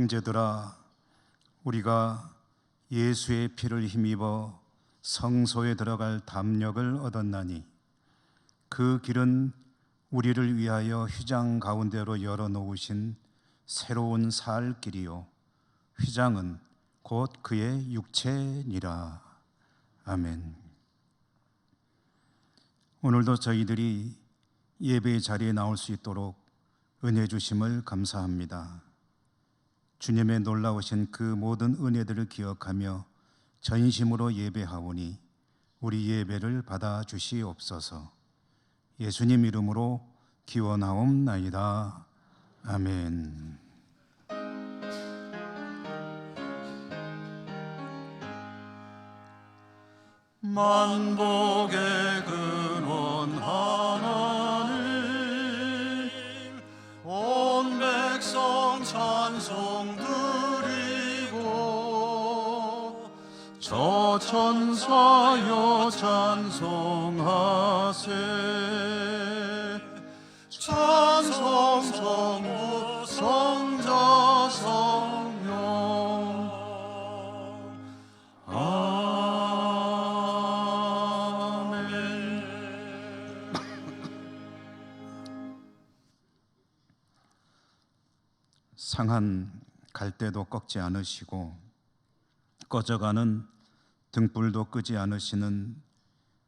형제들아, 우리가 예수의 피를 힘입어 성소에 들어갈 담력을 얻었나니 그 길은 우리를 위하여 휘장 가운데로 열어놓으신 새로운 살 길이요 휘장은 곧 그의 육체니라. 아멘. 오늘도 저희들이 예배의 자리에 나올 수 있도록 은혜 주심을 감사합니다. 주님의 놀라우신 그 모든 은혜들을 기억하며 전심으로 예배하오니 우리 예배를 받아 주시옵소서. 예수님 이름으로 기원하옵나이다. 아멘. 만복의 근원 하나님, 온 백성 찬송 드리고 저 천사여 찬송하세. 찬송 성부 성자 성령 아멘. 상한 갈대도 꺾지 않으시고 꺼져가는 등불도 끄지 않으시는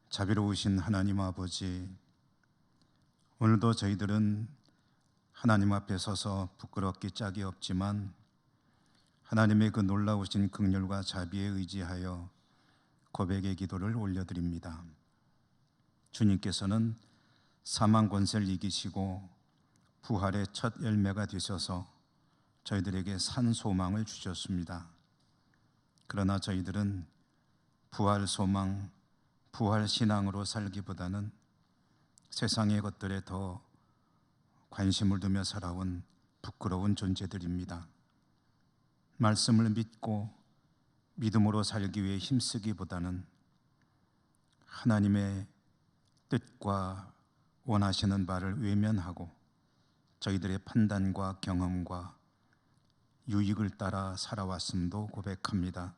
자비로우신 하나님 아버지, 오늘도 저희들은 하나님 앞에 서서 부끄럽기 짝이 없지만 하나님의 그 놀라우신 긍휼과 자비에 의지하여 고백의 기도를 올려드립니다. 주님께서는 사망 권세를 이기시고 부활의 첫 열매가 되셔서 저희들에게 산 소망을 주셨습니다. 그러나 저희들은 부활 소망, 부활 신앙으로 살기보다는 세상의 것들에 더 관심을 두며 살아온 부끄러운 존재들입니다. 말씀을 믿고 믿음으로 살기 위해 힘쓰기보다는 하나님의 뜻과 원하시는 바를 외면하고 저희들의 판단과 경험과 유익을 따라 살아왔음도 고백합니다.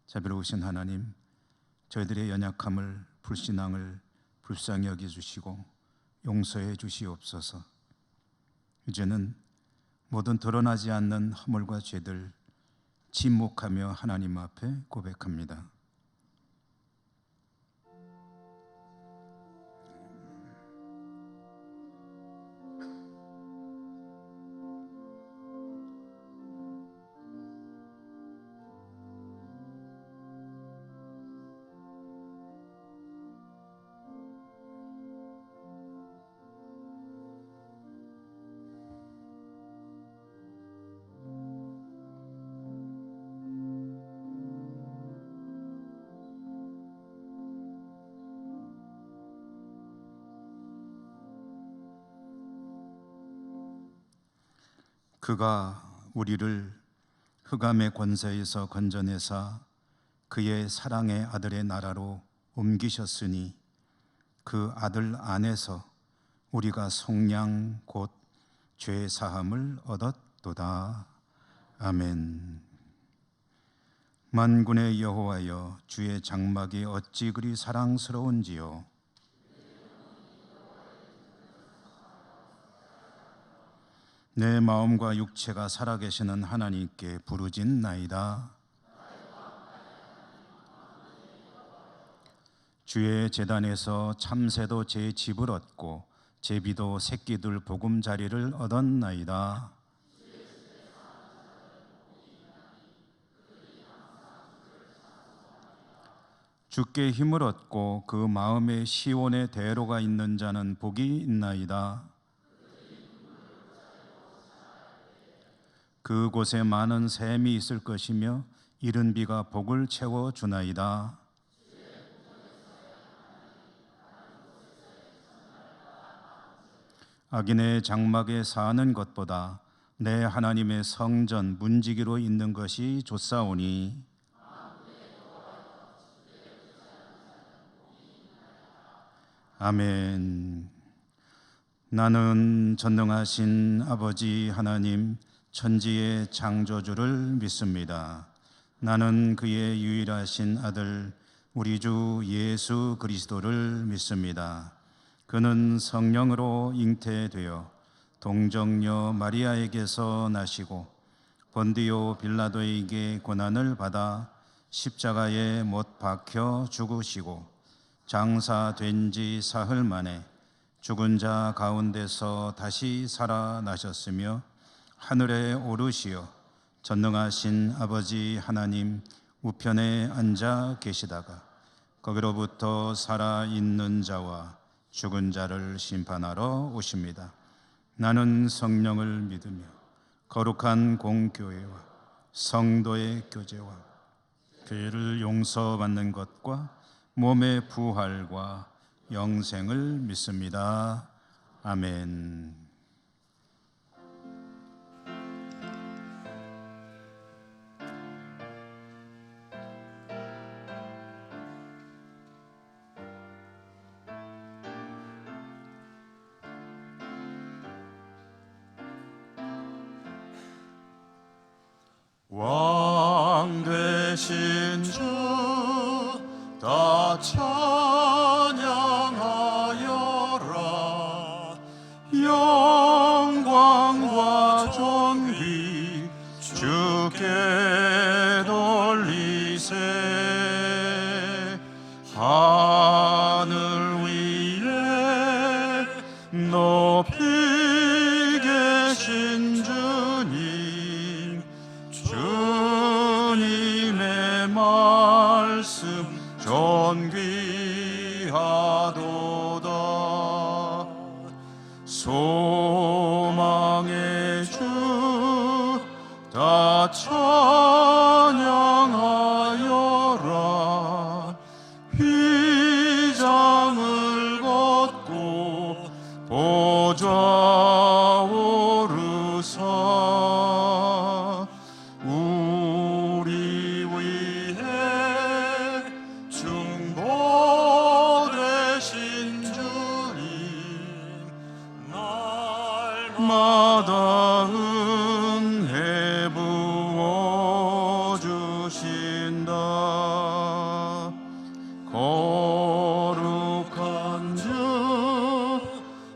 자비로우신 하나님, 저희들의 연약함을, 불신앙을 불쌍히 여겨주시고 용서해 주시옵소서. 이제는 모든 드러나지 않는 허물과 죄들 침묵하며 하나님 앞에 고백합니다. 그가 우리를 흑암의 권세에서 건져내사 그의 사랑의 아들의 나라로 옮기셨으니 그 아들 안에서 우리가 속량 곧 죄 사함을 얻었도다. 아멘. 만군의 여호와여, 주의 장막이 어찌 그리 사랑스러운지요. 내 마음과 육체가 살아계시는 하나님께 부르짖나이다. 주의 제단에서 참새도 제 집을 얻고 제비도 새끼들 보금자리를 얻었나이다. 주께 힘을 얻고 그 마음에 시온의 대로가 있는 자는 복이 있나이다. 그곳에 많은 샘이 있을 것이며 이른 비가 복을 채워주나이다. 악인의 장막에 사는 것보다 내 하나님의 성전 문지기로 있는 것이 좋사오니 아멘. 나는 전능하신 아버지 하나님, 천지의 창조주를 믿습니다. 나는 그의 유일하신 아들 우리 주 예수 그리스도를 믿습니다. 그는 성령으로 잉태되어 동정녀 마리아에게서 나시고 본디오 빌라도에게 고난을 받아 십자가에 못 박혀 죽으시고 장사된 지 사흘 만에 죽은 자 가운데서 다시 살아나셨으며 하늘에 오르시어 전능하신 아버지 하나님 우편에 앉아 계시다가 거기로부터 살아있는 자와 죽은 자를 심판하러 오십니다. 나는 성령을 믿으며 거룩한 공교회와 성도의 교제와 죄를 용서받는 것과 몸의 부활과 영생을 믿습니다. 아멘. 왕 되신 주 다 찬양하여라. 영광과 존귀 주께 돌리세. 하늘 위에 높이 계신 주님, 주님의 말씀 존귀하도다. 소망의 주 다 찬양하여라. 휘장을 걷고 보좌 오르사 우리 위해 중보되신 주님, 날마다 은혜 부어 주신다. 거룩한 주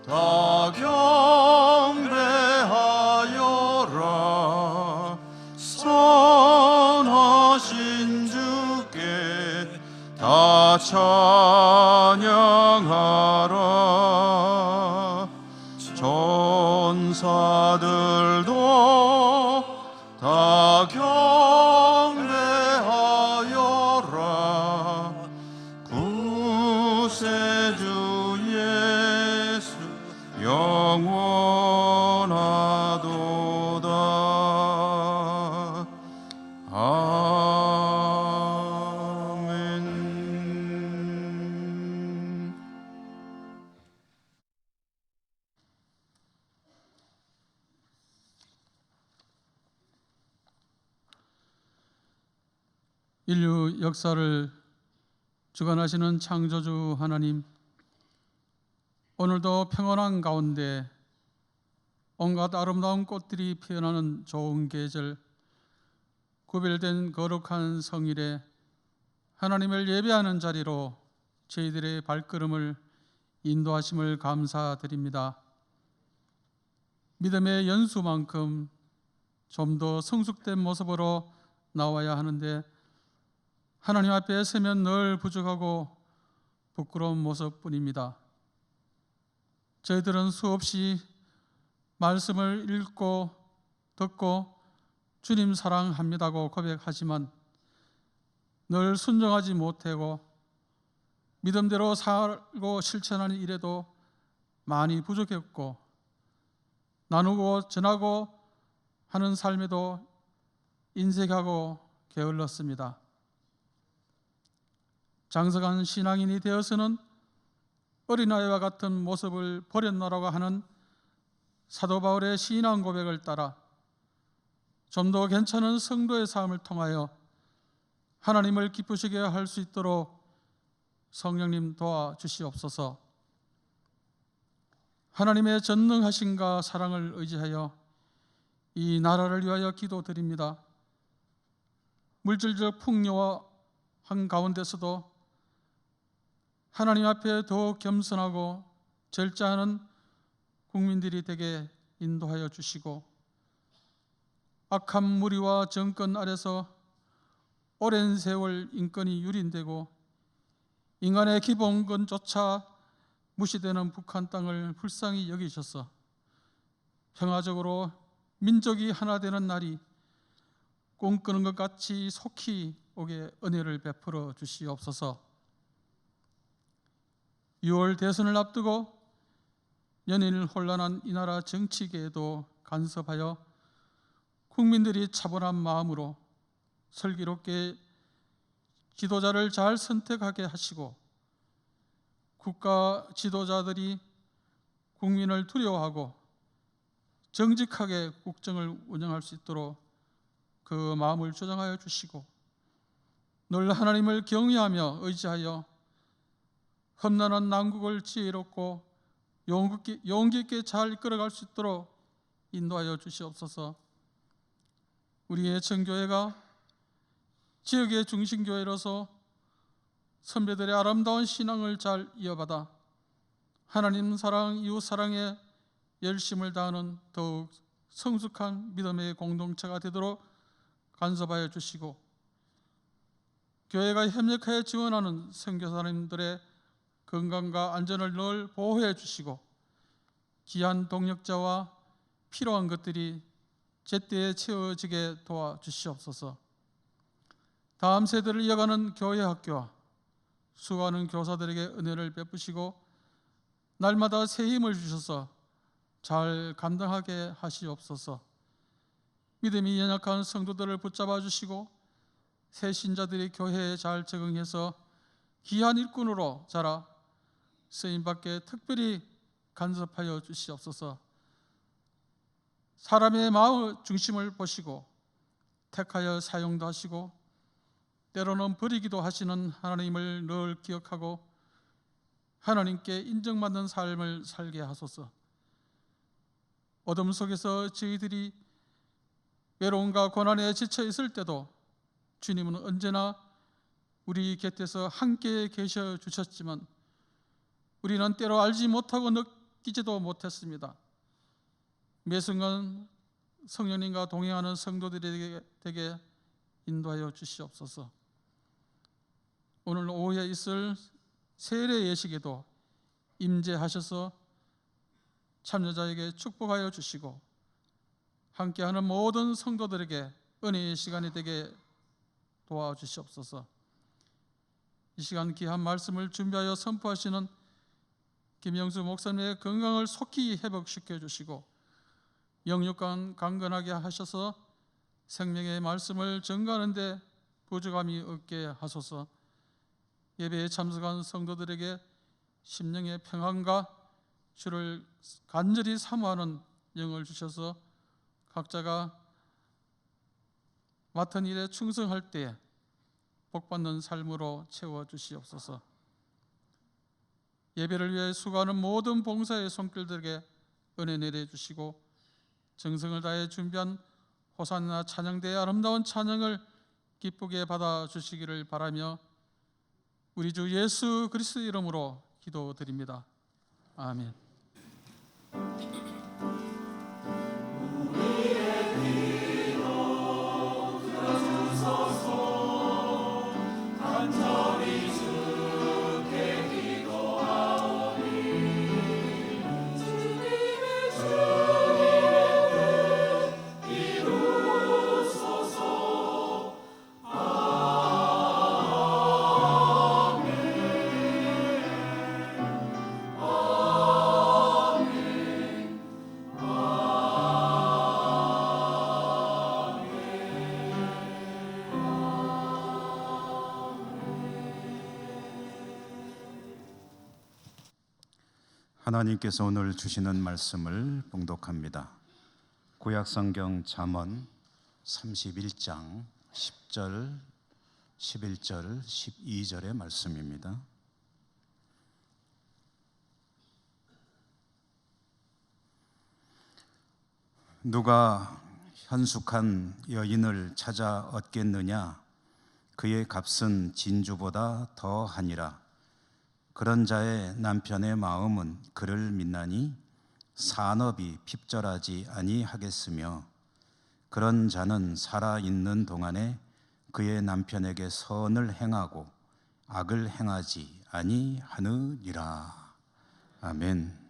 다 경배하여라. 선하신 주께 다 찬양하라. 전사들도 다 경배하여라. 구세주 예수 영원하도다. 아멘. 인류 역사를 주관하시는 창조주 하나님, 오늘도 평온한 가운데 온갖 아름다운 꽃들이 피어나는 좋은 계절, 구별된 거룩한 성일에 하나님을 예배하는 자리로 저희들의 발걸음을 인도하심을 감사드립니다. 믿음의 연수만큼 좀 더 성숙된 모습으로 나와야 하는데 하나님 앞에 서면 늘 부족하고 부끄러운 모습뿐입니다. 저희들은 수없이 말씀을 읽고 듣고 주님 사랑합니다고 고백하지만 늘 순종하지 못하고 믿음대로 살고 실천하는 일에도 많이 부족했고, 나누고 전하고 하는 삶에도 인색하고 게을렀습니다. 장성한 신앙인이 되어서는 어린아이와 같은 모습을 버렸노라고 하는 사도 바울의 신앙 고백을 따라 좀 더 괜찮은 성도의 삶을 통하여 하나님을 기쁘시게 할 수 있도록 성령님 도와주시옵소서. 하나님의 전능하심과 사랑을 의지하여 이 나라를 위하여 기도드립니다. 물질적 풍요와 한 가운데서도 하나님 앞에 더욱 겸손하고 절제하는 국민들이 되게 인도하여 주시고, 악한 무리와 정권 아래서 오랜 세월 인권이 유린되고 인간의 기본권조차 무시되는 북한 땅을 불쌍히 여기셔서 평화적으로 민족이 하나 되는 날이 꿈꾸는 것 같이 속히 오게 은혜를 베풀어 주시옵소서. 6월 대선을 앞두고 연일 혼란한 이 나라 정치계에도 간섭하여 국민들이 차분한 마음으로 슬기롭게 지도자를 잘 선택하게 하시고, 국가 지도자들이 국민을 두려워하고 정직하게 국정을 운영할 수 있도록 그 마음을 조정하여 주시고, 늘 하나님을 경외하며 의지하여 험난한 난국을 지혜롭고 용기 있게 잘 이끌어갈 수 있도록 인도하여 주시옵소서. 우리의 청교회가 지역의 중심교회로서 선배들의 아름다운 신앙을 잘 이어받아 하나님 사랑, 이웃 사랑에 열심을 다하는 더욱 성숙한 믿음의 공동체가 되도록 간섭하여 주시고, 교회가 협력하여 지원하는 선교사님들의 건강과 안전을 늘 보호해 주시고, 귀한 동력자와 필요한 것들이 제때에 채워지게 도와주시옵소서. 다음 세대를 이어가는 교회 학교와 수고하는 교사들에게 은혜를 베푸시고 날마다 새 힘을 주셔서 잘 감당하게 하시옵소서. 믿음이 연약한 성도들을 붙잡아 주시고 새 신자들이 교회에 잘 적응해서 귀한 일꾼으로 자라 쓰임받게 특별히 간섭하여 주시옵소서. 사람의 마음 중심을 보시고 택하여 사용도 하시고 때로는 버리기도 하시는 하나님을 늘 기억하고 하나님께 인정받는 삶을 살게 하소서. 어둠 속에서 저희들이 외로움과 고난에 지쳐 있을 때도 주님은 언제나 우리 곁에서 함께 계셔 주셨지만 우리는 때로 알지 못하고 느끼지도 못했습니다. 매 순간 성령님과 동행하는 성도들에게 되게 인도하여 주시옵소서. 오늘 오후에 있을 세례 예식에도 임재하셔서 참여자에게 축복하여 주시고 함께하는 모든 성도들에게 은혜의 시간이 되게 도와주시옵소서. 이 시간 귀한 말씀을 준비하여 선포하시는 김영수 목사님의 건강을 속히 회복시켜 주시고 영육간 강건하게 하셔서 생명의 말씀을 전가하는 데 부족함이 없게 하소서. 예배에 참석한 성도들에게 심령의 평안과 주를 간절히 사모하는 영을 주셔서 각자가 맡은 일에 충성할 때에 복받는 삶으로 채워주시옵소서. 예배를 위해 수고하는 모든 봉사의 손길들에게 은혜 내려주시고 정성을 다해 준비한 호산나 찬양대의 아름다운 찬양을 기쁘게 받아주시기를 바라며 우리 주 예수 그리스도 이름으로 기도드립니다. 아멘. 하나님께서 오늘 주시는 말씀을 봉독합니다. 구약성경 잠언 31장 10절, 11절, 12절의 말씀입니다. 누가 현숙한 여인을 찾아 얻겠느냐? 그의 값은 진주보다 더하니라. 그런 자의 남편의 마음은 그를 믿나니 산업이 핍절하지 아니하겠으며, 그런 자는 살아 있는 동안에 그의 남편에게 선을 행하고 악을 행하지 아니하느니라. 아멘.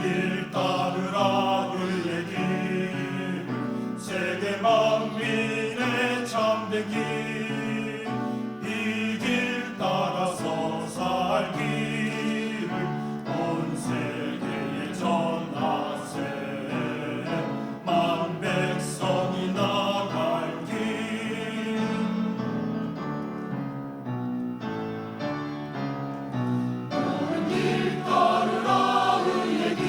길 따르라 그의 길 세계 만민의 참된 길 이 길 따라서 살 길을 온 세계에 전하세 만 백성이 나갈 길 옳은 길 따르라 의의 길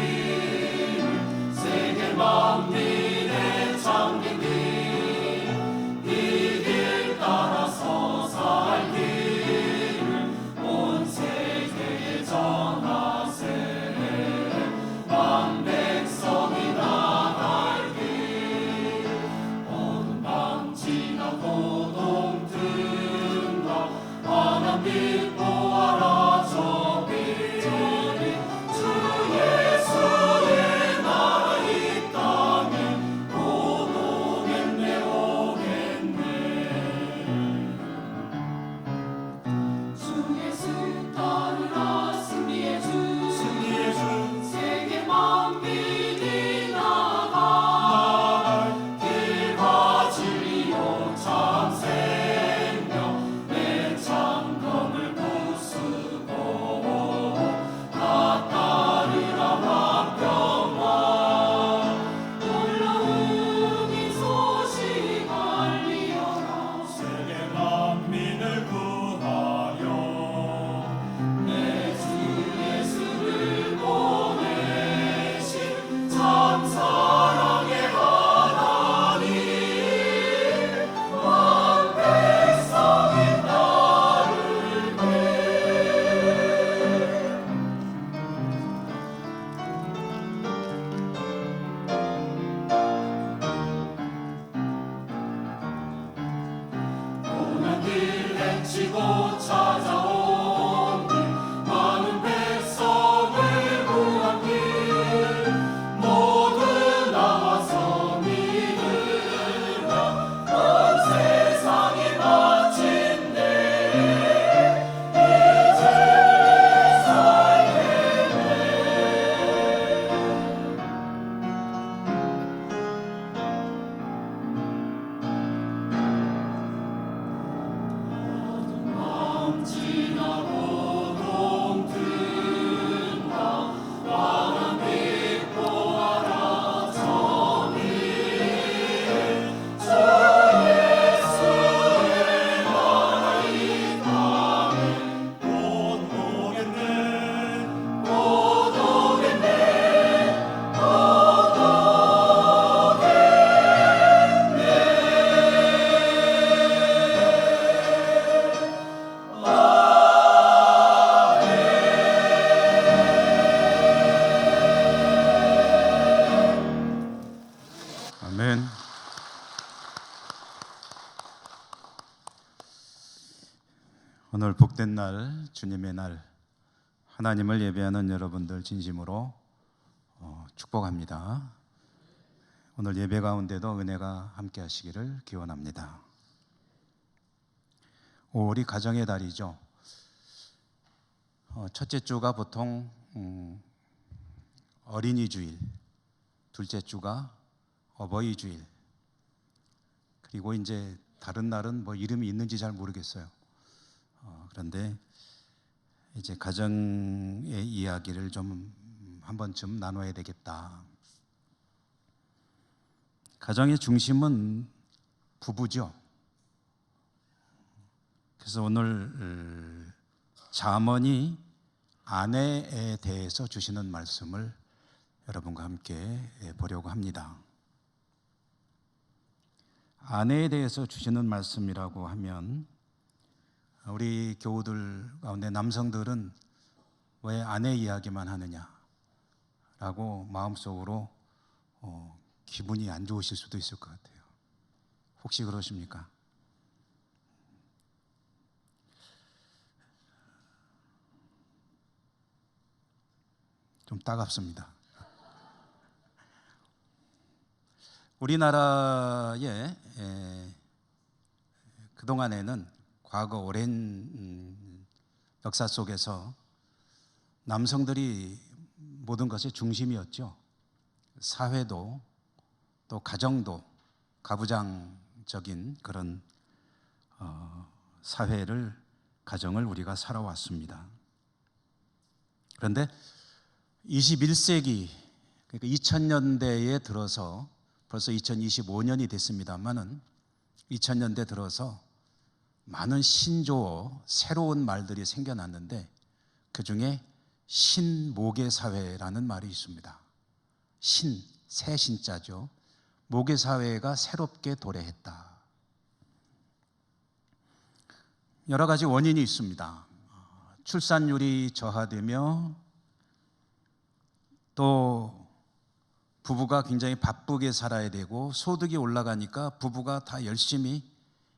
세계 만민의 참된 길 이 길 따라서 살 길을 온 세계에 전하세 만 백성이 나갈 길 어둠 밤 지나고 동튼다 환한 빛 보아라 저 빛 주 예수의 나라 이 땅에 곧 오겠네 주 예수 따르라 승리의 주 세계 만민이 나갈 길과 진리요 참 생명 내 창검을 부수고 다 따르라 화평과 놀라운 이 소식 알리어라 세계 만민을 구하여 내 주 예수를 보내신 참 사랑의 하나님 만 백성이 따르네 고난 길 헤치고 찾아온 길 많은 백성을 구한 길 모두 나와서 믿으라 온 세상이 마침내 이제 살겠네 밤 지나고 동튼다 환한 빛 보아라 저 빛 주 예수의 나라 이 땅에 곧 오겠네 곧 오겠네 곧 아멘. 오늘 복된 날, 주님의 날, 하나님을 예배하는 여러분들 진심으로 축복합니다. 오늘 예배 가운데도 은혜가 함께 하시기를 기원합니다. 5월이 가정의 달이죠. 첫째 주가 보통 어린이 주일, 둘째 주가 어버이 주일, 그리고 이제 다른 날은 뭐 이름이 있는지 잘 모르겠어요. 그런데 이제 가정의 이야기를 좀 한 번쯤 나눠야 되겠다. 가정의 중심은 부부죠. 그래서 오늘 잠언이 아내에 대해서 주시는 말씀을 여러분과 함께 보려고 합니다. 아내에 대해서 주시는 말씀이라고 하면 우리 교우들 가운데 남성들은 왜 아내 이야기만 하느냐라고 마음속으로 기분이 안 좋으실 수도 있을 것 같아요. 혹시 그러십니까? 좀 따갑습니다. 우리나라의 그동안에는 과거 오랜 역사 속에서 남성들이 모든 것의 중심이었죠. 사회도 또 가정도 가부장적인 그런 사회를 가정을 우리가 살아왔습니다. 그런데 21세기 그러니까 2000년대에 들어서 벌써 2025년이 됐습니다만은 2000년대 들어서 많은 신조어, 새로운 말들이 생겨났는데 그중에 신모계사회라는 말이 있습니다. 새 신자죠. 모계사회가 새롭게 도래했다. 여러 가지 원인이 있습니다. 출산율이 저하되며 또 부부가 굉장히 바쁘게 살아야 되고 소득이 올라가니까 부부가 다 열심히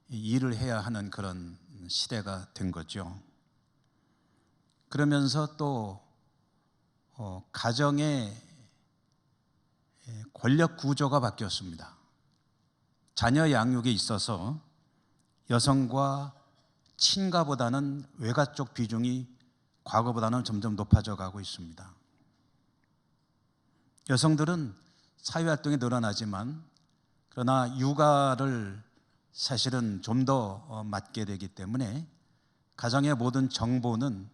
일을 해야 하는 그런 시대가 된 거죠. 그러면서 또 가정의 권력 구조가 바뀌었습니다. 자녀 양육에 있어서 여성과 친가보다는 외가 쪽 비중이 과거보다는 점점 높아져 가고 있습니다. 여성들은 사회활동이 늘어나지만 그러나 육아를 사실은 좀 더 맡게 되기 때문에 가정의 모든 정보는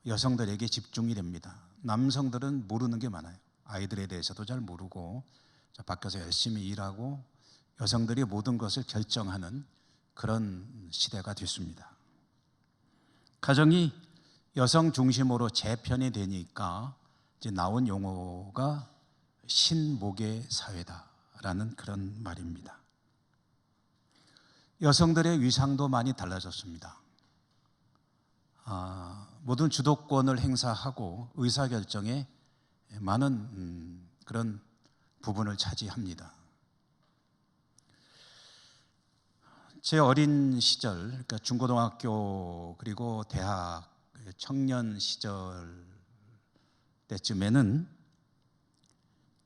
여성들에게 집중이 됩니다. 남성들은 모르는 게 많아요. 아이들에 대해서도 잘 모르고 밖에서 열심히 일하고 여성들이 모든 것을 결정하는 그런 시대가 됐습니다. 가정이 여성 중심으로 재편이 되니까 이제 나온 용어가 신모계 사회다라는 그런 말입니다. 여성들의 위상도 많이 달라졌습니다. 모든 주도권을 행사하고 의사결정에 많은 그런 부분을 차지합니다. 제 어린 시절, 그러니까 중고등학교 그리고 대학 청년 시절 때쯤에는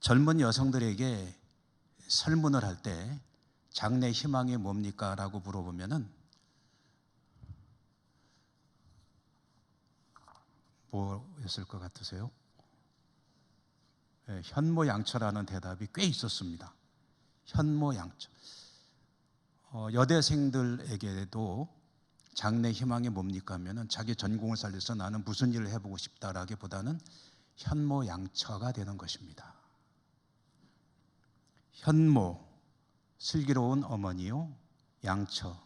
젊은 여성들에게 설문을 할 때 장래 희망이 뭡니까? 라고 물어보면은 뭐였을 것 같으세요? 네, 현모양처라는 대답이 꽤 있었습니다. 현모양처. 여대생들에게도 장래 희망이 뭡니까 하면은 자기 전공을 살려서 나는 무슨 일을 해보고 싶다라기보다는 현모양처가 되는 것입니다. 현모, 슬기로운 어머니요, 양처,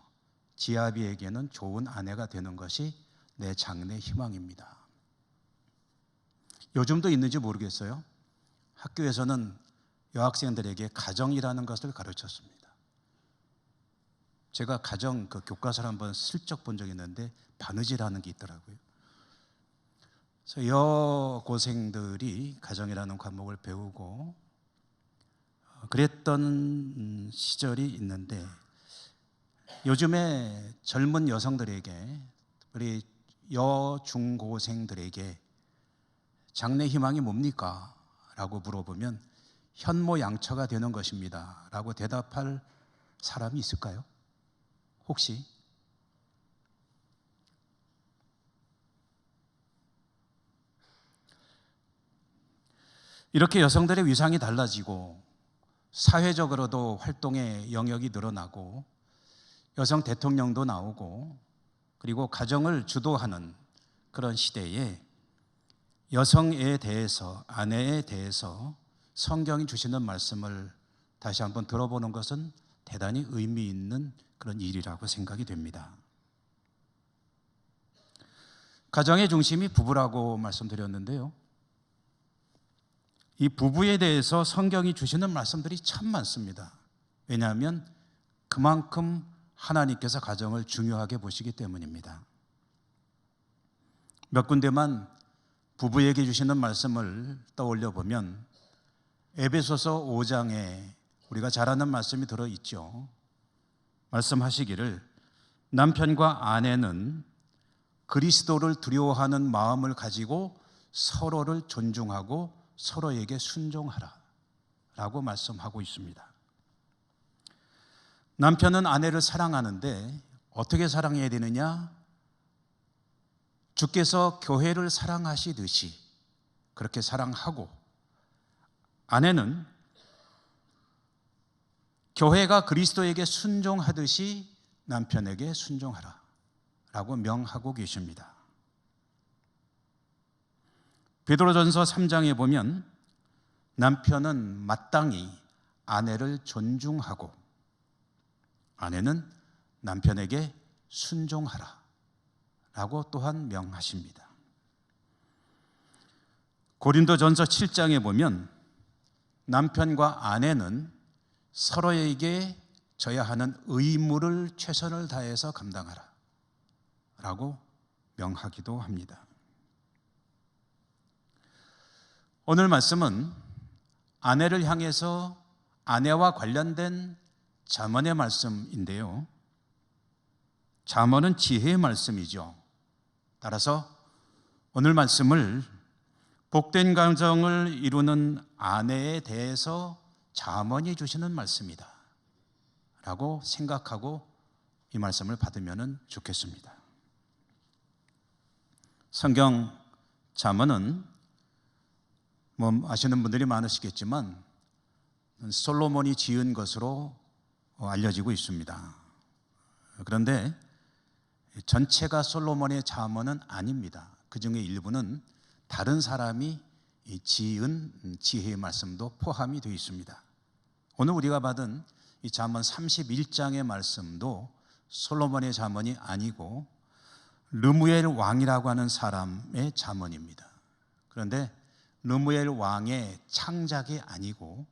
지아비에게는 좋은 아내가 되는 것이 내 장래 희망입니다. 요즘도 있는지 모르겠어요. 학교에서는 여학생들에게 가정이라는 것을 가르쳤습니다. 제가 가정 그 교과서를 한번 슬쩍 본 적이 있는데 바느질하는 게 있더라고요. 그래서 여고생들이 가정이라는 과목을 배우고 그랬던 시절이 있는데 요즘에 젊은 여성들에게 우리 여중고생들에게 장래 희망이 뭡니까? 라고 물어보면 현모양처가 되는 것입니다 라고 대답할 사람이 있을까요? 혹시? 이렇게 여성들의 위상이 달라지고 사회적으로도 활동의 영역이 늘어나고 여성 대통령도 나오고 그리고 가정을 주도하는 그런 시대에 여성에 대해서, 아내에 대해서 성경이 주시는 말씀을 다시 한번 들어보는 것은 대단히 의미 있는 그런 일이라고 생각이 됩니다. 가정의 중심이 부부라고 말씀드렸는데요. 이 부부에 대해서 성경이 주시는 말씀들이 참 많습니다. 왜냐하면 그만큼 하나님께서 가정을 중요하게 보시기 때문입니다. 몇 군데만 부부에게 주시는 말씀을 떠올려 보면 에베소서 5장에 우리가 잘 아는 말씀이 들어있죠. 말씀하시기를 남편과 아내는 그리스도를 두려워하는 마음을 가지고 서로를 존중하고 서로에게 순종하라 라고 말씀하고 있습니다. 남편은 아내를 사랑하는데 어떻게 사랑해야 되느냐? 주께서 교회를 사랑하시듯이 그렇게 사랑하고, 아내는 교회가 그리스도에게 순종하듯이 남편에게 순종하라 라고 명하고 계십니다. 베드로전서 3장에 보면 남편은 마땅히 아내를 존중하고 아내는 남편에게 순종하라 라고 또한 명하십니다. 고린도전서 7장에 보면 남편과 아내는 서로에게 져야 하는 의무를 최선을 다해서 감당하라 라고 명하기도 합니다. 오늘 말씀은 아내를 향해서 아내와 관련된 잠언의 말씀인데요. 잠언은 지혜의 말씀이죠. 따라서 오늘 말씀을 복된 가정을 이루는 아내에 대해서 잠언이 주시는 말씀이다 라고 생각하고 이 말씀을 받으면 좋겠습니다. 성경 잠언은 아시는 분들이 많으시겠지만 솔로몬이 지은 것으로 알려지고 있습니다. 그런데 전체가 솔로몬의 잠언은 아닙니다. 그 중에 일부는 다른 사람이 지은 지혜의 말씀도 포함이 되어 있습니다. 오늘 우리가 받은 이 잠언 31장의 말씀도 솔로몬의 잠언이 아니고 르무엘 왕이라고 하는 사람의 잠언입니다. 그런데 르무엘 왕의 창작이 아니고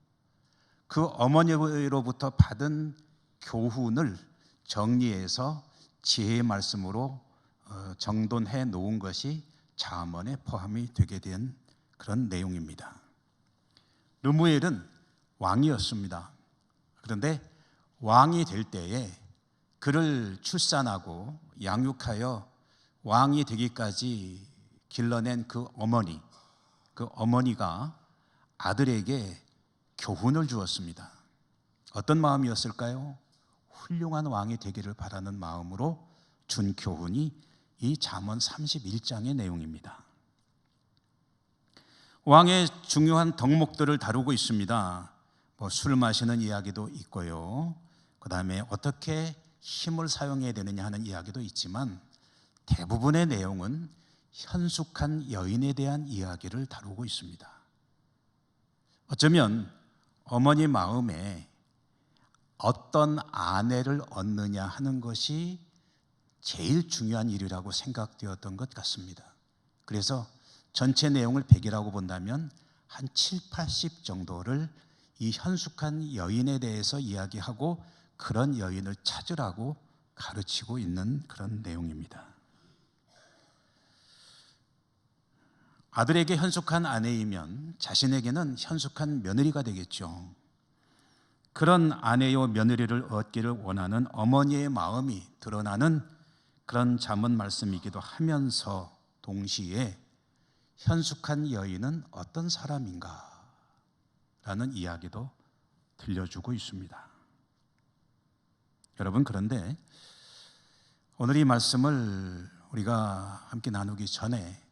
그 어머니로부터 받은 교훈을 정리해서 지혜의 말씀으로 정돈해 놓은 것이 잠언에 포함이 되게 된 그런 내용입니다. 르무엘은 왕이었습니다. 그런데 왕이 될 때에 그를 출산하고 양육하여 왕이 되기까지 길러낸 그 어머니가 아들에게 교훈을 주었습니다. 어떤 마음이었을까요? 훌륭한 왕이 되기를 바라는 마음으로 준 교훈이 이 잠언 31장의 내용입니다. 왕의 중요한 덕목들을 다루고 있습니다. 술 마시는 이야기도 있고요. 그 다음에 어떻게 힘을 사용해야 되느냐 하는 이야기도 있지만 대부분의 내용은 현숙한 여인에 대한 이야기를 다루고 있습니다. 어쩌면 어머니 마음에 어떤 아내를 얻느냐 하는 것이 제일 중요한 일이라고 생각되었던 것 같습니다. 그래서 전체 내용을 100이라고 본다면 한 7, 80 정도를 이 현숙한 여인에 대해서 이야기하고 그런 여인을 찾으라고 가르치고 있는 그런 내용입니다. 아들에게 현숙한 아내이면 자신에게는 현숙한 며느리가 되겠죠. 그런 아내요 며느리를 얻기를 원하는 어머니의 마음이 드러나는 그런 잠언 말씀이기도 하면서 동시에 현숙한 여인은 어떤 사람인가 라는 이야기도 들려주고 있습니다. 여러분, 그런데 오늘 이 말씀을 우리가 함께 나누기 전에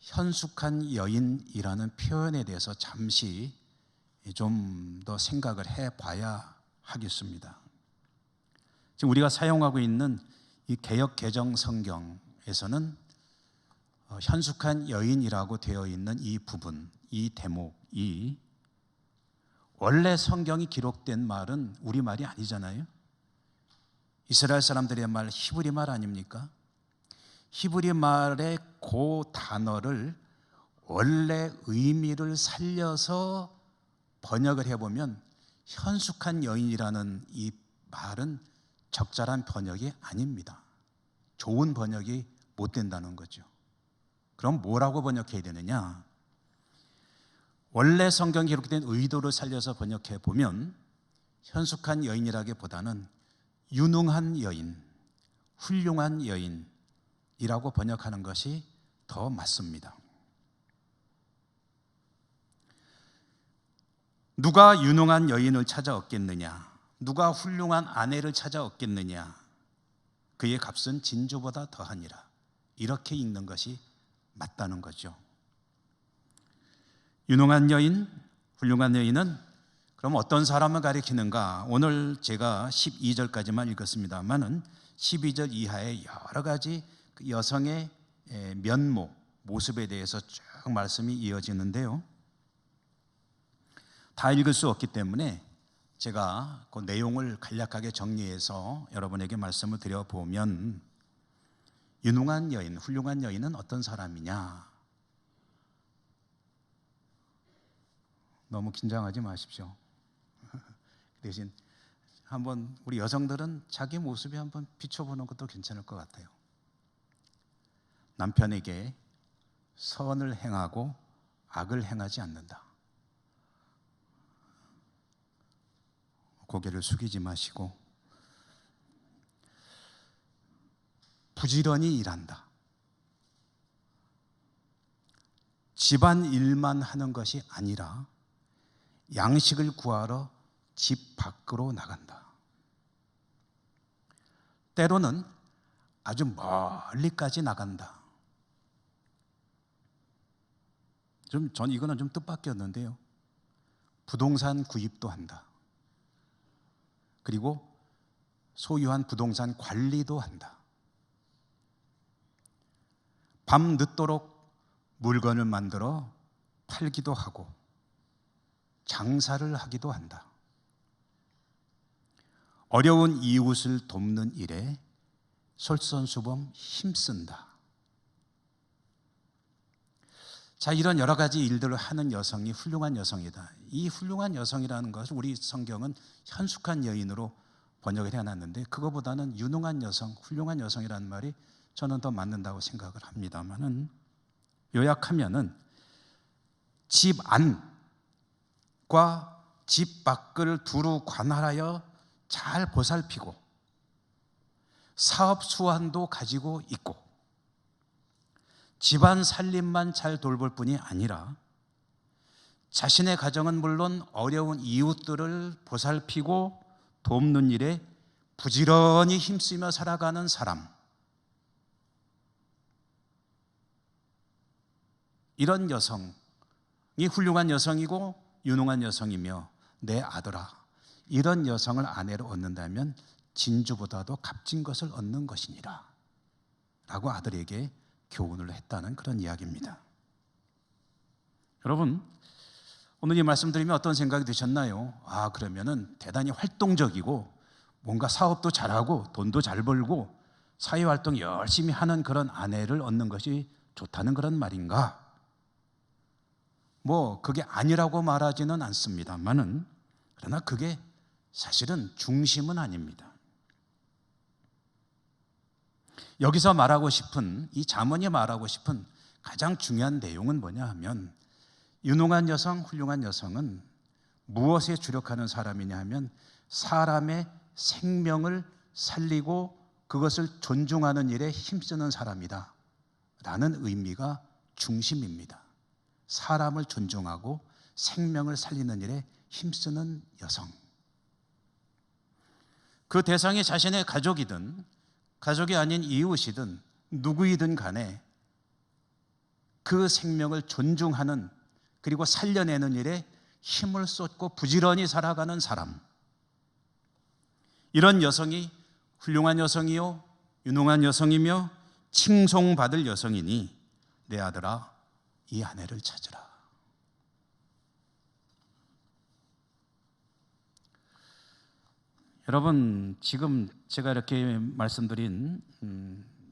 현숙한 여인이라는 표현에 대해서 잠시 좀 더 생각을 해봐야 하겠습니다. 지금 우리가 사용하고 있는 이 개역 개정 성경에서는 현숙한 여인이라고 되어 있는 이 부분, 이 대목이 원래 성경이 기록된 말은 우리말이 아니잖아요. 이스라엘 사람들의 말, 히브리 말 아닙니까? 히브리 말의 그 단어를 원래 의미를 살려서 번역을 해보면 현숙한 여인이라는 이 말은 적절한 번역이 아닙니다. 좋은 번역이 못 된다는 거죠. 그럼 뭐라고 번역해야 되느냐? 원래 성경에 기록된 의도를 살려서 번역해 보면 현숙한 여인이라기보다는 유능한 여인, 훌륭한 여인이라고 번역하는 것이 더 맞습니다. 누가 유능한 여인을 찾아 얻겠느냐? 누가 훌륭한 아내를 찾아 얻겠느냐? 그의 값은 진주보다 더하니라. 이렇게 읽는 것이 맞다는 거죠. 유능한 여인, 훌륭한 여인은 그럼 어떤 사람을 가리키는가? 오늘 제가 12절까지만 읽었습니다만은 12절 이하의 여러 가지 그 여성의 면모, 모습에 대해서 쭉 말씀이 이어지는데요. 다 읽을 수 없기 때문에 제가 그 내용을 간략하게 정리해서 여러분에게 말씀을 드려보면, 유능한 여인, 훌륭한 여인은 어떤 사람이냐? 너무 긴장하지 마십시오. 대신 한번 우리 여성들은 자기 모습에 한번 비춰보는 것도 괜찮을 것 같아요. 남편에게 선을 행하고 악을 행하지 않는다. 고개를 숙이지 마시고 부지런히 일한다. 집안 일만 하는 것이 아니라 양식을 구하러 집 밖으로 나간다. 때로는 아주 멀리까지 나간다. 전 이거는 좀 뜻밖이었는데요. 부동산 구입도 한다. 그리고 소유한 부동산 관리도 한다. 밤 늦도록 물건을 만들어 팔기도 하고 장사를 하기도 한다. 어려운 이웃을 돕는 일에 솔선수범 힘쓴다. 자, 이런 여러 가지 일들을 하는 여성이 훌륭한 여성이다. 이 훌륭한 여성이라는 것을 우리 성경은 현숙한 여인으로 번역을 해놨는데, 그거보다는 유능한 여성, 훌륭한 여성이라는 말이 저는 더 맞는다고 생각을 합니다만은, 요약하면은 집 안과 집 밖을 두루 관할하여 잘 보살피고 사업 수완도 가지고 있고 집안 살림만 잘 돌볼 뿐이 아니라 자신의 가정은 물론 어려운 이웃들을 보살피고 돕는 일에 부지런히 힘쓰며 살아가는 사람, 이런 여성이 훌륭한 여성이고 유능한 여성이며, 내 아들아, 이런 여성을 아내로 얻는다면 진주보다도 값진 것을 얻는 것이니라 라고 아들에게 교훈을 했다는 그런 이야기입니다. 여러분, 오늘 이 말씀 드리면 어떤 생각이 드셨나요? 아, 그러면은 대단히 활동적이고 뭔가 사업도 잘하고 돈도 잘 벌고 사회활동 열심히 하는 그런 아내를 얻는 것이 좋다는 그런 말인가? 뭐 그게 아니라고 말하지는 않습니다만은, 그러나 그게 사실은 중심은 아닙니다. 여기서 말하고 싶은, 이 잠언이 말하고 싶은 가장 중요한 내용은 뭐냐 하면, 유능한 여성, 훌륭한 여성은 무엇에 주력하는 사람이냐 하면 사람의 생명을 살리고 그것을 존중하는 일에 힘쓰는 사람이다 라는 의미가 중심입니다. 사람을 존중하고 생명을 살리는 일에 힘쓰는 여성, 그 대상이 자신의 가족이든 가족이 아닌 이웃이든 누구이든 간에 그 생명을 존중하는, 그리고 살려내는 일에 힘을 쏟고 부지런히 살아가는 사람, 이런 여성이 훌륭한 여성이요 유능한 여성이며 칭송받을 여성이니 내 아들아 이 아내를 찾으라. 여러분, 지금 제가 이렇게 말씀드린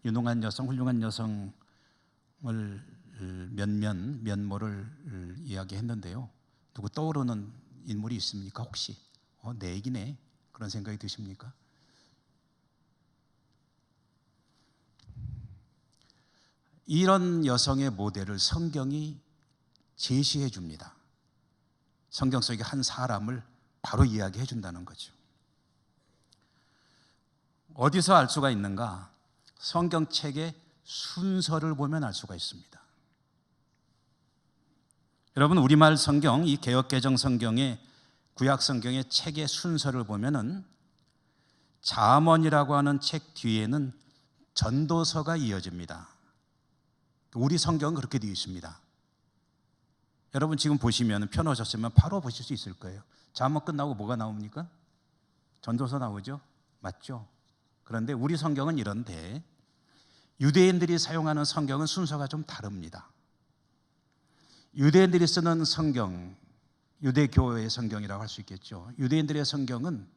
유능한 여성, 훌륭한 여성을 면모를 이야기했는데요. 누구 떠오르는 인물이 있습니까? 혹시 내 얘기네 그런 생각이 드십니까? 이런 여성의 모델을 성경이 제시해 줍니다. 성경 속의 한 사람을 바로 이야기해 준다는 거죠. 어디서 알 수가 있는가? 성경책의 순서를 보면 알 수가 있습니다. 여러분, 우리말 성경, 이 개역개정 성경의 구약 성경의 책의 순서를 보면은 잠언이라고 하는 책 뒤에는 전도서가 이어집니다. 우리 성경은 그렇게 되어 있습니다. 여러분 지금 보시면 펴놓으셨으면 바로 보실 수 있을 거예요. 잠언 끝나고 뭐가 나옵니까? 전도서 나오죠? 맞죠? 그런데 우리 성경은 이런데 유대인들이 사용하는 성경은 순서가 좀 다릅니다. 유대인들이 쓰는 성경, 유대교의 성경이라고 할 수 있겠죠. 유대인들의 성경은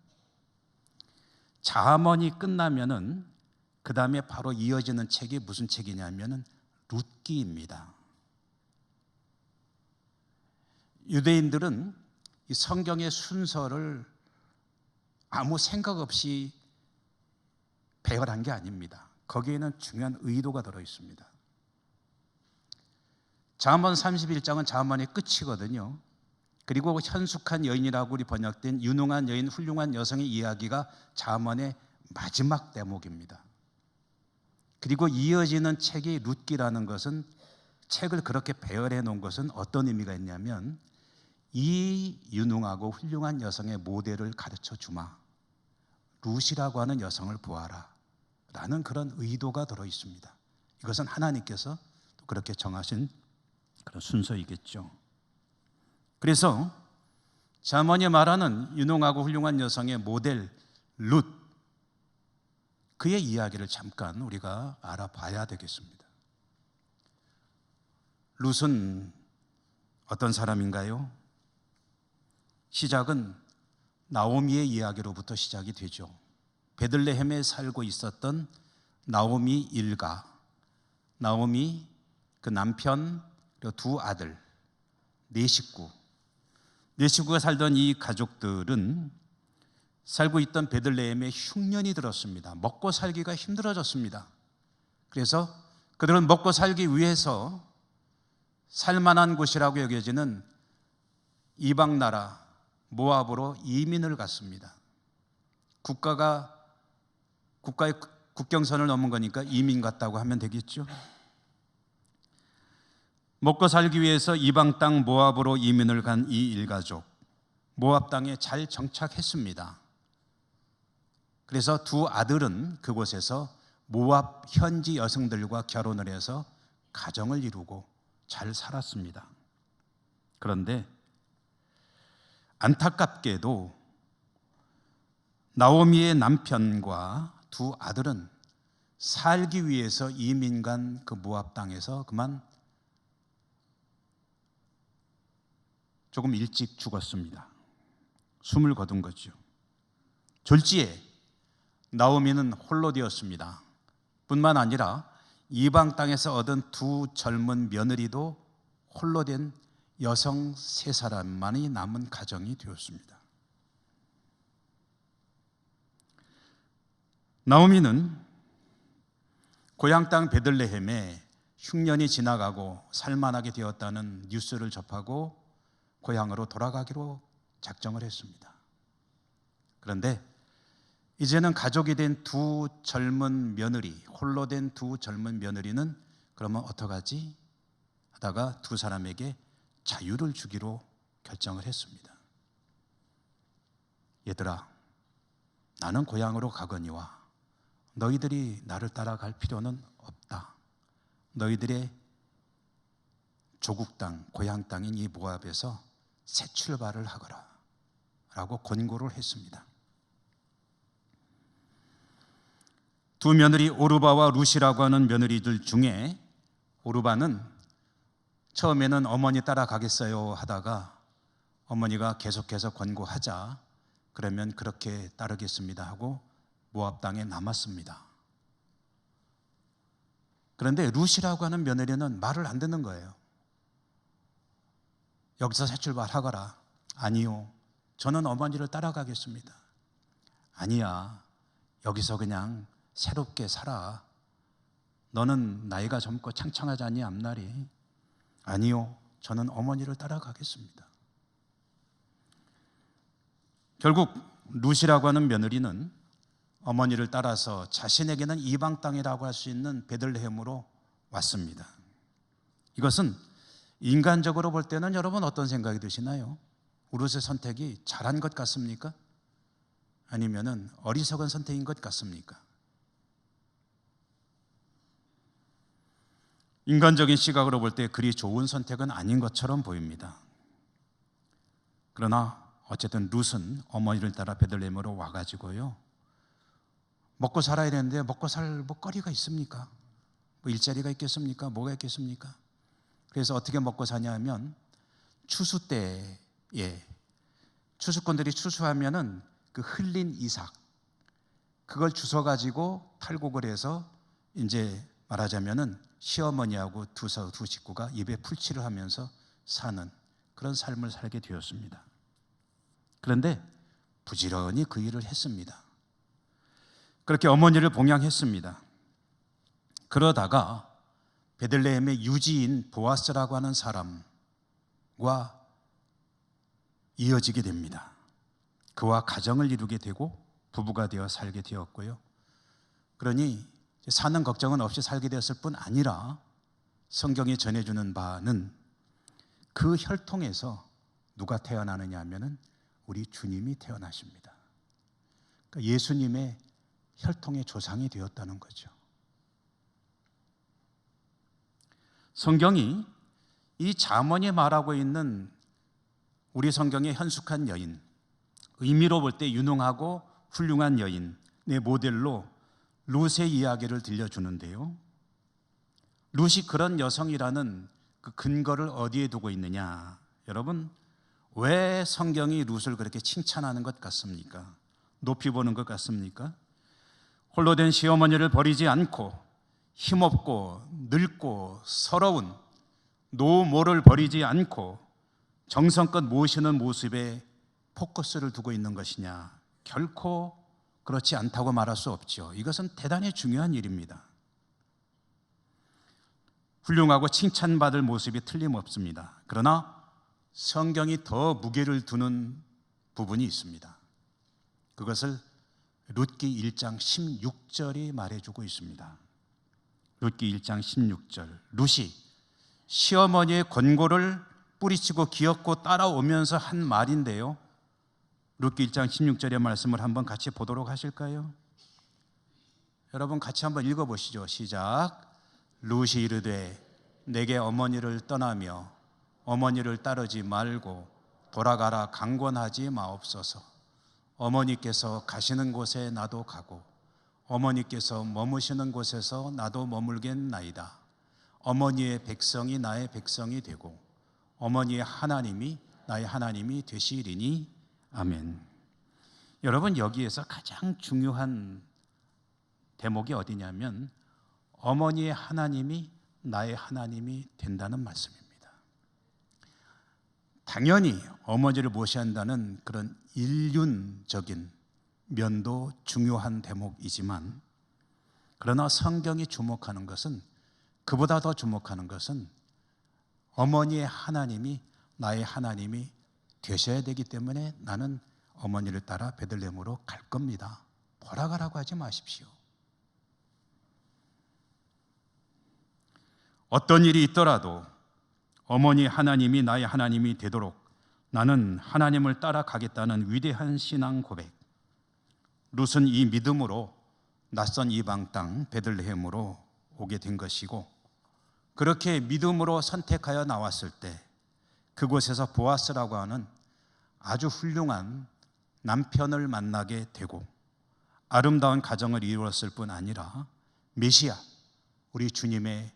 잠언이 끝나면은 그 다음에 바로 이어지는 책이 무슨 책이냐면은 룻기입니다. 유대인들은 이 성경의 순서를 아무 생각 없이 배열한 게 아닙니다. 거기에는 중요한 의도가 들어 있습니다. 잠언 31장은 잠언의 끝이거든요. 그리고 현숙한 여인이라고 우리 번역된 유능한 여인, 훌륭한 여성의 이야기가 잠언의 마지막 대목입니다. 그리고 이어지는 책이 룻기라는 것은 책을 그렇게 배열해 놓은 것은 어떤 의미가 있냐면 이 유능하고 훌륭한 여성의 모델을 가르쳐 주마. 룻이라고 하는 여성을 보아라. 라는 그런 의도가 들어 있습니다. 이것은 하나님께서 그렇게 정하신 그런 순서이겠죠. 그래서 잠언이 말하는 유능하고 훌륭한 여성의 모델 룻, 그의 이야기를 잠깐 우리가 알아봐야 되겠습니다. 룻은 어떤 사람인가요? 시작은 나오미의 이야기로부터 시작이 되죠. 베들레헴에 살고 있었던 나오미 일가, 나오미 그 남편 그리고 두 아들, 네 식구가 살던 이 가족들은 살고 있던 베들레헴에 흉년이 들었습니다. 먹고 살기가 힘들어졌습니다. 그래서 그들은 먹고 살기 위해서 살만한 곳이라고 여겨지는 이방 나라 모압으로 이민을 갔습니다. 국가의 국경선을 넘은 거니까 이민 갔다고 하면 되겠죠. 먹고 살기 위해서 이방 땅 모압으로 이민을 간 이 일가족, 모압 땅에 잘 정착했습니다. 그래서 두 아들은 그곳에서 모압 현지 여성들과 결혼을 해서 가정을 이루고 잘 살았습니다. 그런데 안타깝게도 나오미의 남편과 두 아들은 살기 위해서 이민 간 그 모압 땅에서 그만 조금 일찍 죽었습니다. 숨을 거둔 거죠. 졸지에 나오미는 홀로 되었습니다. 뿐만 아니라 이방 땅에서 얻은 두 젊은 며느리도 홀로 된 여성 세 사람만이 남은 가정이 되었습니다. 나오미는 고향 땅 베들레헴에 흉년이 지나가고 살만하게 되었다는 뉴스를 접하고 고향으로 돌아가기로 작정을 했습니다. 그런데 이제는 가족이 된 두 젊은 며느리, 홀로 된 두 젊은 며느리는 그러면 어떡하지? 하다가 두 사람에게 자유를 주기로 결정을 했습니다. 얘들아, 나는 고향으로 가거니와 너희들이 나를 따라갈 필요는 없다. 너희들의 조국 땅, 고향 땅인 이 모압에서 새 출발을 하거라 라고 권고를 했습니다. 두 며느리 오르바와 룻이라고 하는 며느리들 중에 오르바는 처음에는 어머니 따라가겠어요 하다가 어머니가 계속해서 권고하자 그러면 그렇게 따르겠습니다 하고 모압 땅에 남았습니다. 그런데 룻이라고 하는 며느리는 말을 안 듣는 거예요. 여기서 새 출발하거라. 아니요, 저는 어머니를 따라가겠습니다. 아니야, 여기서 그냥 새롭게 살아. 너는 나이가 젊고 창창하지 않니 앞날이. 아니요, 저는 어머니를 따라가겠습니다. 결국 룻이라고 하는 며느리는 어머니를 따라서 자신에게는 이방 땅이라고 할 수 있는 베들레헴으로 왔습니다. 이것은 인간적으로 볼 때는 여러분 어떤 생각이 드시나요? 룻의 선택이 잘한 것 같습니까? 아니면은 어리석은 선택인 것 같습니까? 인간적인 시각으로 볼 때 그리 좋은 선택은 아닌 것처럼 보입니다. 그러나 어쨌든 룻은 어머니를 따라 베들레헴으로 와가지고요, 먹고 살아야 되는데 먹고 살 거리가 있습니까? 뭐 일자리가 있겠습니까? 뭐가 있겠습니까? 그래서 어떻게 먹고 사냐 하면 추수 때에 추수꾼들이 추수하면은 그 흘린 이삭 그걸 주워 가지고 탈곡을 해서 이제 말하자면은 시어머니하고 두 식구가 입에 풀칠을 하면서 사는 그런 삶을 살게 되었습니다. 그런데 부지런히 그 일을 했습니다. 그렇게 어머니를 봉양했습니다. 그러다가 베들레헴의 유지인 보아스라고 하는 사람과 이어지게 됩니다. 그와 가정을 이루게 되고 부부가 되어 살게 되었고요. 그러니 사는 걱정은 없이 살게 되었을 뿐 아니라 성경이 전해주는 바는 그 혈통에서 누가 태어나느냐 하면은 우리 주님이 태어나십니다. 그러니까 예수님의 혈통의 조상이 되었다는 거죠. 성경이 이 잠언이 말하고 있는 우리 성경의 현숙한 여인, 의미로 볼 때 유능하고 훌륭한 여인의 모델로 룻의 이야기를 들려주는데요, 룻이 그런 여성이라는 그 근거를 어디에 두고 있느냐? 여러분, 왜 성경이 룻을 그렇게 칭찬하는 것 같습니까? 높이 보는 것 같습니까? 홀로 된 시어머니를 버리지 않고 힘없고 늙고 서러운 노모를 버리지 않고 정성껏 모시는 모습에 포커스를 두고 있는 것이냐? 결코 그렇지 않다고 말할 수 없죠. 이것은 대단히 중요한 일입니다. 훌륭하고 칭찬받을 모습이 틀림없습니다. 그러나 성경이 더 무게를 두는 부분이 있습니다. 그것을 룻기 1장 16절이 말해주고 있습니다. 룻기 1장 16절, 룻이 시어머니의 권고를 뿌리치고 기어코 따라오면서 한 말인데요, 룻기 1장 16절의 말씀을 한번 같이 보도록 하실까요? 여러분 같이 한번 읽어보시죠. 시작. 룻이 이르되 내게 어머니를 떠나며 어머니를 따르지 말고 돌아가라 강권하지 마옵소서. 어머니께서 가시는 곳에 나도 가고 어머니께서 머무시는 곳에서 나도 머물겠나이다. 어머니의 백성이 나의 백성이 되고 어머니의 하나님이 나의 하나님이 되시리니 아멘. 여러분, 여기에서 가장 중요한 대목이 어디냐면 어머니의 하나님이 나의 하나님이 된다는 말씀입니다. 당연히 어머니를 모셔야 한다는 그런 인륜적인 면도 중요한 대목이지만, 그러나 성경이 주목하는 것은, 그보다 더 주목하는 것은 어머니의 하나님이 나의 하나님이 되셔야 되기 때문에 나는 어머니를 따라 베들레헴으로 갈 겁니다. 돌아가라고 하지 마십시오. 어떤 일이 있더라도 어머니 하나님이 나의 하나님이 되도록 나는 하나님을 따라가겠다는 위대한 신앙 고백. 룻은 이 믿음으로 낯선 이방 땅 베들레헴으로 오게 된 것이고, 그렇게 믿음으로 선택하여 나왔을 때 그곳에서 보아스라고 하는 아주 훌륭한 남편을 만나게 되고 아름다운 가정을 이루었을 뿐 아니라 메시아, 우리 주님의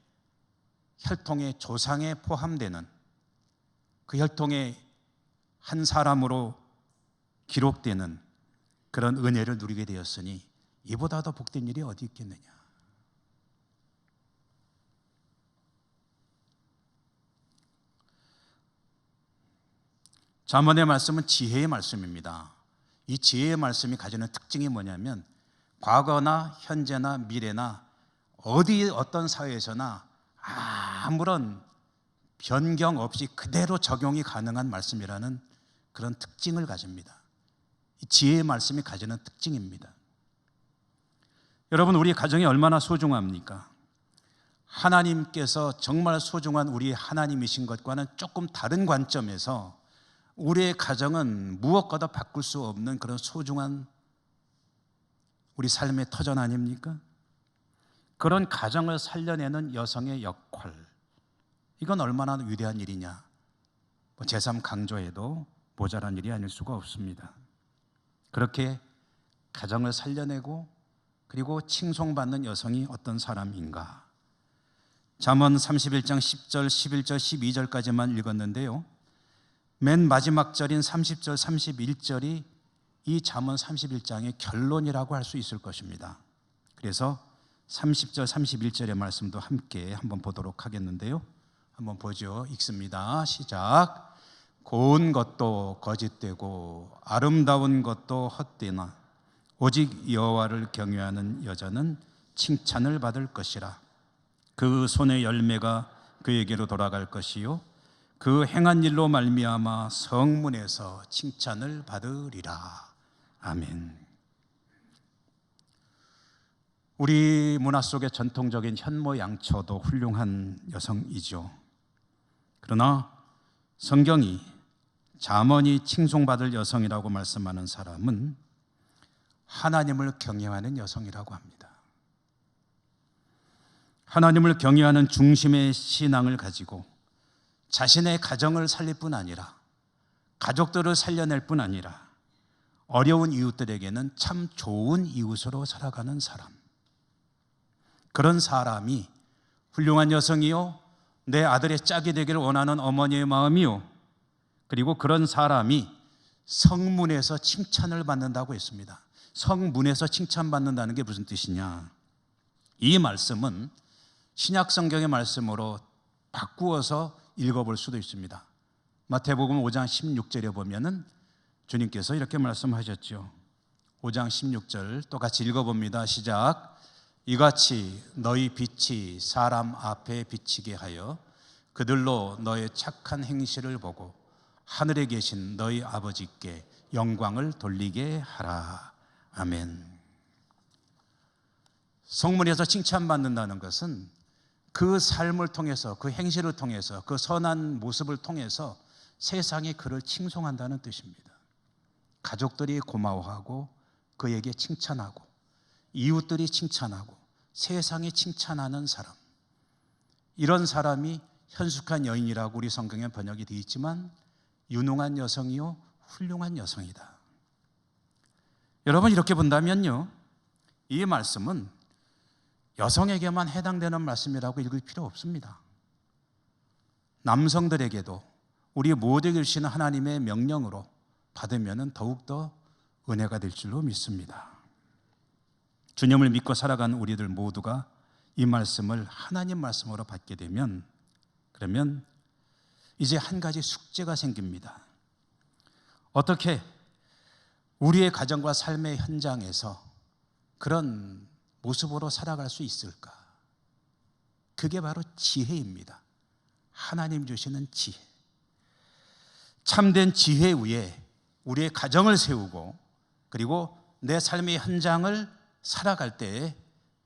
혈통의 조상에 포함되는 그 혈통의 한 사람으로 기록되는 그런 은혜를 누리게 되었으니 이보다 더 복된 일이 어디 있겠느냐. 잠언의 말씀은 지혜의 말씀입니다. 이 지혜의 말씀이 가지는 특징이 뭐냐면 과거나 현재나 미래나 어떤 사회에서나 아무런 변경 없이 그대로 적용이 가능한 말씀이라는 그런 특징을 가집니다. 이 지혜의 말씀이 가지는 특징입니다. 여러분, 우리 가정이 얼마나 소중합니까? 하나님께서 정말 소중한 우리 하나님이신 것과는 조금 다른 관점에서 우리의 가정은 무엇과도 바꿀 수 없는 그런 소중한 우리 삶의 터전 아닙니까? 그런 가정을 살려내는 여성의 역할, 이건 얼마나 위대한 일이냐, 제3강조해도 모자란 일이 아닐 수가 없습니다. 그렇게 가정을 살려내고 그리고 칭송받는 여성이 어떤 사람인가? 잠언 31장 10절, 11절, 12절까지만 읽었는데요, 맨 마지막 절인 30절, 31절이 이 잠언 31장의 결론이라고 할 수 있을 것입니다. 그래서 30절, 31절의 말씀도 함께 한번 보도록 하겠는데요, 한번 보죠. 읽습니다. 시작. 고운 것도 거짓되고 아름다운 것도 헛되나 오직 여호와를 경외하는 여자는 칭찬을 받을 것이라. 그 손의 열매가 그에게로 돌아갈 것이요 그 행한 일로 말미암아 성문에서 칭찬을 받으리라. 아멘. 우리 문화 속의 전통적인 현모양처도 훌륭한 여성이죠. 그러나 성경이 잠언이 칭송받을 여성이라고 말씀하는 사람은 하나님을 경외하는 여성이라고 합니다. 하나님을 경외하는 중심의 신앙을 가지고 자신의 가정을 살릴 뿐 아니라 가족들을 살려낼 뿐 아니라 어려운 이웃들에게는 참 좋은 이웃으로 살아가는 사람, 그런 사람이 훌륭한 여성이요 내 아들의 짝이 되기를 원하는 어머니의 마음이요, 그리고 그런 사람이 성문에서 칭찬을 받는다고 했습니다. 성문에서 칭찬받는다는 게 무슨 뜻이냐? 이 말씀은 신약 성경의 말씀으로 바꾸어서 읽어볼 수도 있습니다. 마태복음 5장 16절에 보면은 주님께서 이렇게 말씀하셨죠. 5장 16절 똑같이 읽어봅니다. 시작. 이같이 너희 빛이 사람 앞에 비치게 하여 그들로 너의 착한 행실을 보고 하늘에 계신 너희 아버지께 영광을 돌리게 하라. 아멘. 성문에서 칭찬받는다는 것은 그 삶을 통해서, 그 행실을 통해서, 그 선한 모습을 통해서 세상이 그를 칭송한다는 뜻입니다. 가족들이 고마워하고 그에게 칭찬하고 이웃들이 칭찬하고 세상이 칭찬하는 사람, 이런 사람이 현숙한 여인이라고 우리 성경에 번역이 되어 있지만 유능한 여성이요 훌륭한 여성이다. 여러분, 이렇게 본다면요, 이 말씀은 여성에게만 해당되는 말씀이라고 읽을 필요 없습니다. 남성들에게도 우리 모두에게 주시는 하나님의 명령으로 받으면 더욱더 은혜가 될 줄로 믿습니다. 주님을 믿고 살아가는 우리들 모두가 이 말씀을 하나님 말씀으로 받게 되면, 그러면 이제 한 가지 숙제가 생깁니다. 어떻게 우리의 가정과 삶의 현장에서 그런 모습으로 살아갈 수 있을까? 그게 바로 지혜입니다. 하나님 주시는 지혜. 참된 지혜 위에 우리의 가정을 세우고 그리고 내 삶의 현장을 살아갈 때에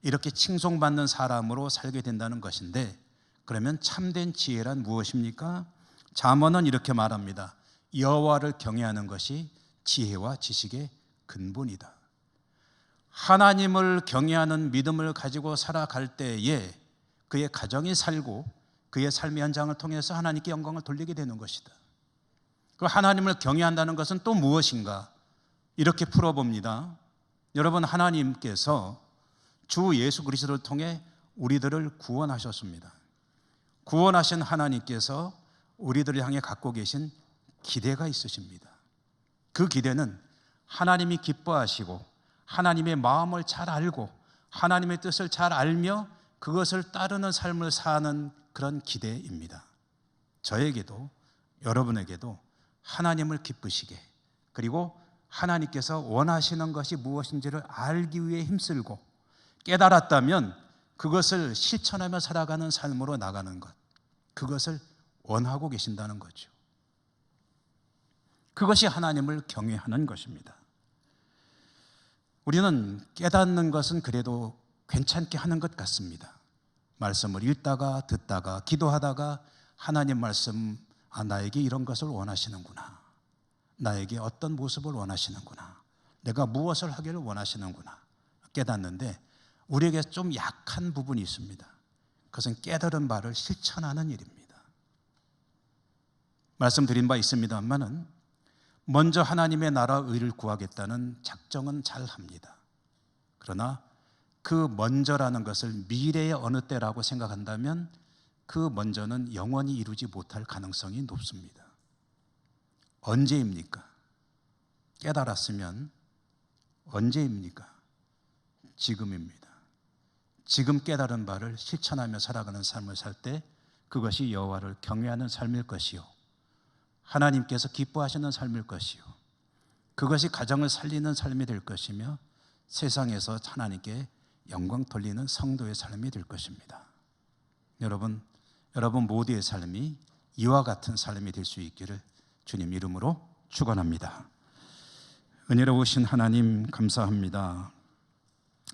이렇게 칭송받는 사람으로 살게 된다는 것인데, 그러면 참된 지혜란 무엇입니까? 잠언은 이렇게 말합니다. 여호와를 경외하는 것이 지혜와 지식의 근본이다. 하나님을 경외하는 믿음을 가지고 살아갈 때에 그의 가정이 살고 그의 삶의 현장을 통해서 하나님께 영광을 돌리게 되는 것이다. 그 하나님을 경외한다는 것은 또 무엇인가? 이렇게 풀어봅니다. 여러분, 하나님께서 주 예수 그리스도를 통해 우리들을 구원하셨습니다. 구원하신 하나님께서 우리들을 향해 갖고 계신 기대가 있으십니다. 그 기대는 하나님이 기뻐하시고 하나님의 마음을 잘 알고 하나님의 뜻을 잘 알며 그것을 따르는 삶을 사는 그런 기대입니다. 저에게도 여러분에게도 하나님을 기쁘시게, 그리고 하나님께서 원하시는 것이 무엇인지를 알기 위해 힘쓰고 깨달았다면 그것을 실천하며 살아가는 삶으로 나가는 것, 그것을 원하고 계신다는 거죠. 그것이 하나님을 경외하는 것입니다. 우리는 깨닫는 것은 그래도 괜찮게 하는 것 같습니다. 말씀을 읽다가 듣다가 기도하다가 하나님 말씀, 나에게 이런 것을 원하시는구나, 나에게 어떤 모습을 원하시는구나, 내가 무엇을 하기를 원하시는구나 깨닫는데, 우리에게 좀 약한 부분이 있습니다. 그것은 깨달은 바를 실천하는 일입니다. 말씀드린 바 있습니다만은 먼저 하나님의 나라 의를 구하겠다는 작정은 잘 합니다. 그러나 그 먼저라는 것을 미래의 어느 때라고 생각한다면 그 먼저는 영원히 이루지 못할 가능성이 높습니다. 언제입니까? 깨달았으면 언제입니까? 지금입니다. 지금 깨달은 바를 실천하며 살아가는 삶을 살 때 그것이 여호와를 경외하는 삶일 것이요, 하나님께서 기뻐하시는 삶일 것이요, 그것이 가정을 살리는 삶이 될 것이며 세상에서 하나님께 영광 돌리는 성도의 삶이 될 것입니다. 여러분 모두의 삶이 이와 같은 삶이 될 수 있기를 주님 이름으로 축원합니다. 은혜로우신 하나님 감사합니다.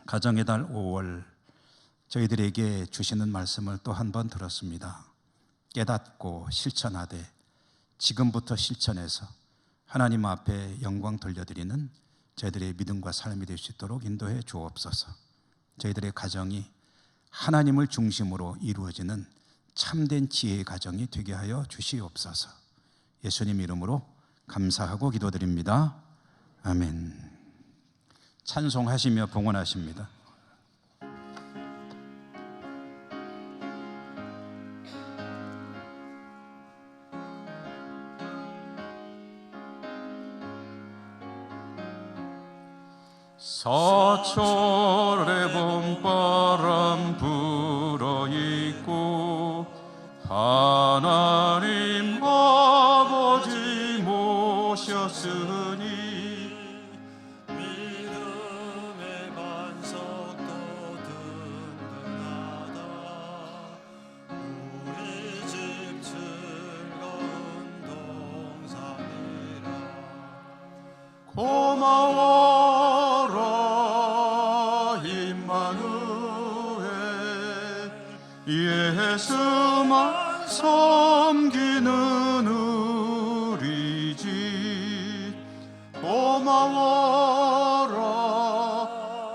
가정의 달 5월 저희들에게 주시는 말씀을 또 한 번 들었습니다. 깨닫고 실천하되 지금부터 실천해서 하나님 앞에 영광 돌려드리는 저희들의 믿음과 삶이 될 수 있도록 인도해 주옵소서. 저희들의 가정이 하나님을 중심으로 이루어지는 참된 지혜의 가정이 되게 하여 주시옵소서. 예수님 이름으로 감사하고 기도드립니다. 아멘. 찬송하시며 봉헌하십니다. 서철의 봄바람 불어있고 하나님 아버지 모셨으니 믿음의 반석도 든든하다. 우리 집 즐거운 동산이라. 고마워라 임마누엘, 예수만 섬기는 우리 집. 고마워라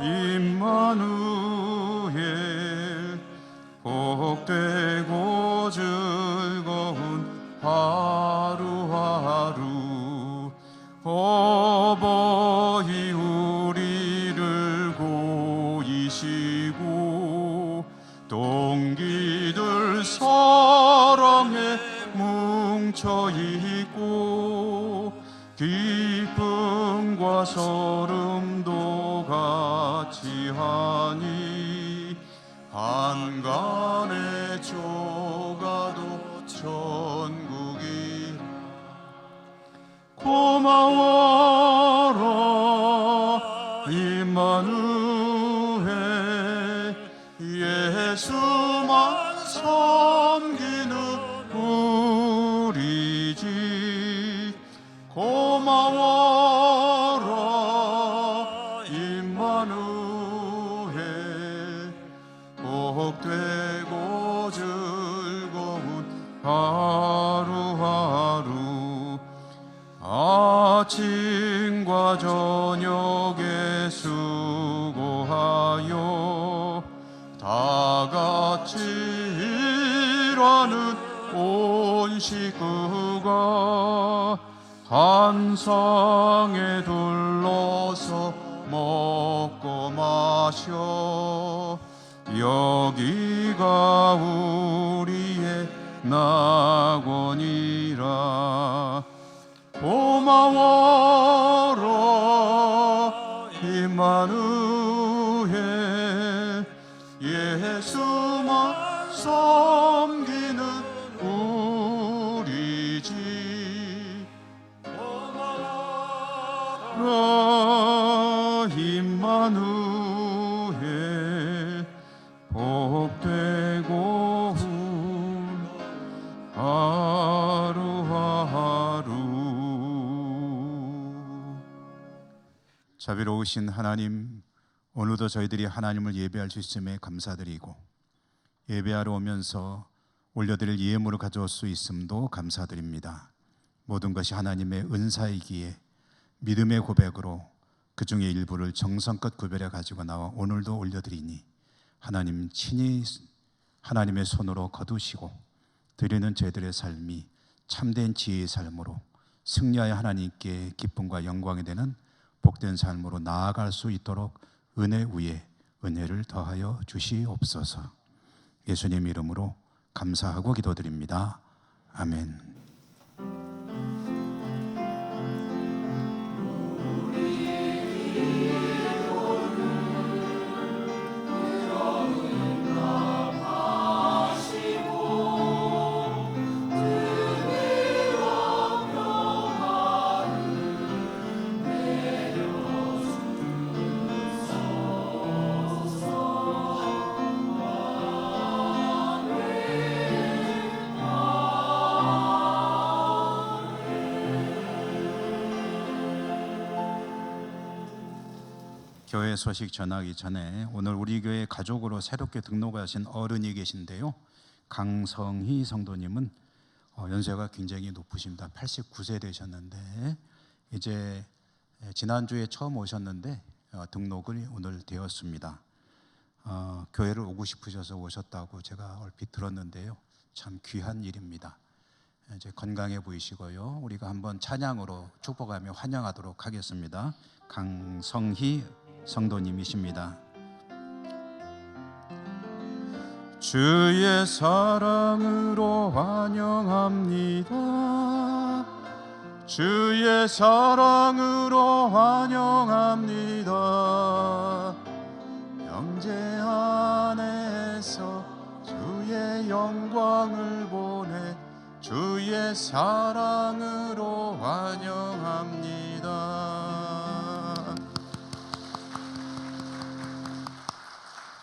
임마누엘, 복되고 즐거운 하루하루. 어버이 우리를 고이시고 동기들 사랑에 뭉쳐있고 기쁨과 소름도 같이 하니 한간의 조가도 천국이. 고마워라 임마누엘, 예수만 섬기는 우리 집. 고마워라 임마누엘, 복되고 즐거운 하루하루. 아침과 저녁에 수고하여 다 같이 일하는 온 식구가 한상에 둘러서 먹고 마셔 여기가 우리의 낙원이라. 고마워라 임마누엘 예수만 섬기는 우리 집. 임마누엘 복되고 하루하루. 자비로우신 하나님, 오늘도 저희들이 하나님을 예배할 수 있음에 감사드리고 예배하러 오면서 올려드릴 예물을 가져올 수 있음도 감사드립니다. 모든 것이 하나님의 은사이기에 믿음의 고백으로 그 중에 일부를 정성껏 구별해 가지고 나와 오늘도 올려드리니 하나님 친히 하나님의 손으로 거두시고 드리는 저희들의 삶이 참된 지혜의 삶으로 승리하여 하나님께 기쁨과 영광이 되는 복된 삶으로 나아갈 수 있도록 은혜 위에 은혜를 더하여 주시옵소서. 예수님 이름으로 감사하고 기도드립니다. 아멘. 교회 소식 전하기 전에 오늘 우리 교회 가족으로 새롭게 등록하신 어른이 계신데요. 강성희 성도님은 연세가 굉장히 높으십니다. 89세 되셨는데 이제 지난주에 처음 오셨는데 등록을 오늘 되었습니다. 교회를 오고 싶으셔서 오셨다고 제가 얼핏 들었는데요. 참 귀한 일입니다. 이제 건강해 보이시고요. 우리가 한번 찬양으로 축복하며 환영하도록 하겠습니다. 강성희 성도님이십니다. 주의 사랑으로 환영합니다. 주의 사랑으로 환영합니다. 형제 안에서 주의 영광을 보내 주의 사랑으로 환영합니다.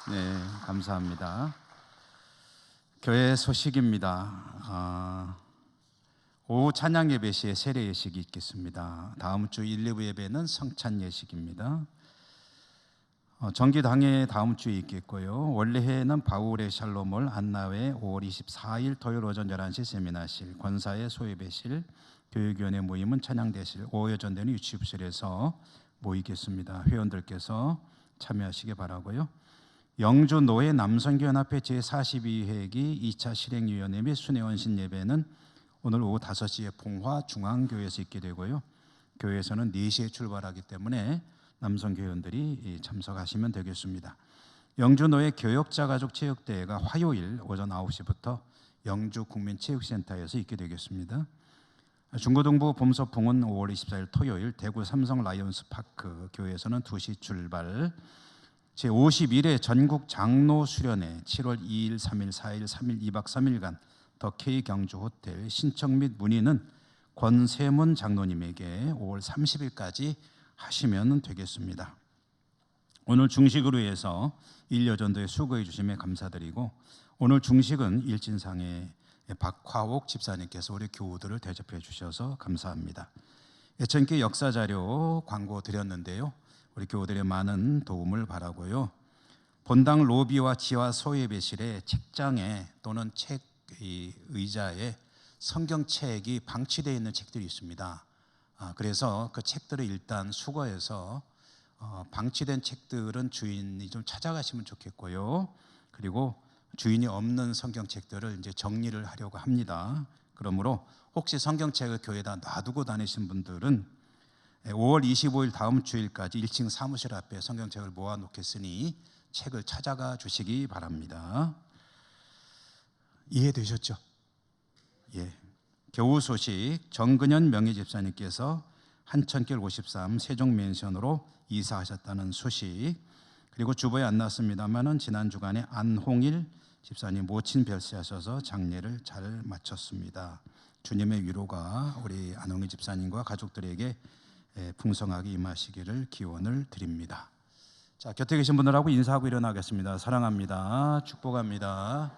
네, 감사합니다. 교회 소식입니다. 오후 찬양 예배 시에 세례 예식이 있겠습니다. 다음 주 1, 2부 예배는 성찬 예식입니다. 정기당회 다음 주에 있겠고요. 원래는 바울의 샬롬홀 안나회 5월 24일 토요일 오전 11시 세미나실, 권사의 소예배실, 교육위원회 모임은 찬양대실, 오후 전대는 유치읍실에서 모이겠습니다. 회원들께서 참여하시기 바라고요. 영주 노회 남성교연합회 제42회기 2차 실행위원회 및 순회원신 예배는 오늘 오후 5시에 봉화 중앙교회에서 있게 되고요. 교회에서는 4시에 출발하기 때문에 남성교회원들이 참석하시면 되겠습니다. 영주노회 교역자가족체육대회가 화요일 오전 9시부터 영주국민체육센터에서 있게 되겠습니다. 중고등부 봄소풍은 5월 24일 토요일 대구 삼성 라이온스파크 교회에서는 2시 출발. 제51회 전국 장로 수련회 7월 2일, 3일, 4일, 3일 2박 3일간 더 K 경주 호텔 신청 및 문의는 권세문 장로님에게 5월 30일까지 하시면 되겠습니다. 오늘 중식으로 해서 일여전도에 수고해 주심에 감사드리고 오늘 중식은 일진상의 박화옥 집사님께서 우리 교우들을 대접해 주셔서 감사합니다. 예천기 역사자료 광고 드렸는데요. 우리 교우들의 많은 도움을 바라고요. 본당 로비와 지하 소예배실에 책장에 또는 책 의자에 성경책이 방치되어 있는 책들이 있습니다. 그래서 그 책들을 일단 수거해서 방치된 책들은 주인이 좀 찾아가시면 좋겠고요. 그리고 주인이 없는 성경책들을 이제 정리를 하려고 합니다. 그러므로 혹시 성경책을 교회에다 놔두고 다니신 분들은 5월 25일 다음 주일까지 1층 사무실 앞에 성경책을 모아놓겠으니 책을 찾아가 주시기 바랍니다. 이해되셨죠? 예. 겨우 소식, 정근현 명예집사님께서 한천길 53 세종맨션으로 이사하셨다는 소식, 그리고 주보에 안 났습니다만은 지난 주간에 안홍일 집사님 모친 별세하셔서 장례를 잘 마쳤습니다. 주님의 위로가 우리 안홍일 집사님과 가족들에게 풍성하게 임하시기를 기원을 드립니다. 자, 곁에 계신 분들하고 인사하고 일어나겠습니다. 사랑합니다. 축복합니다.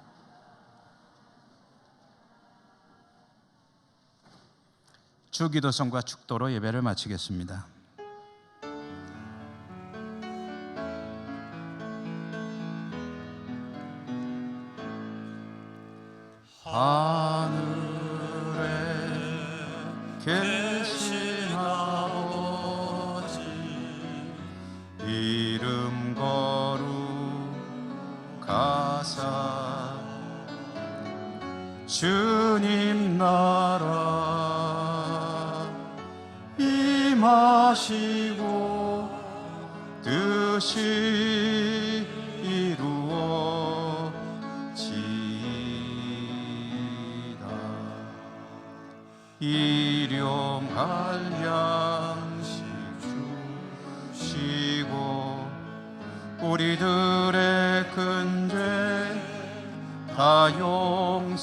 주기도성과 축도로 예배를 마치겠습니다. 하늘에 계신 아버지 이름 거룩하사 주님 나라 임하시고 뜻이 일용할 양식 주시고 우리들의 큰 죄 다 용서하옵시고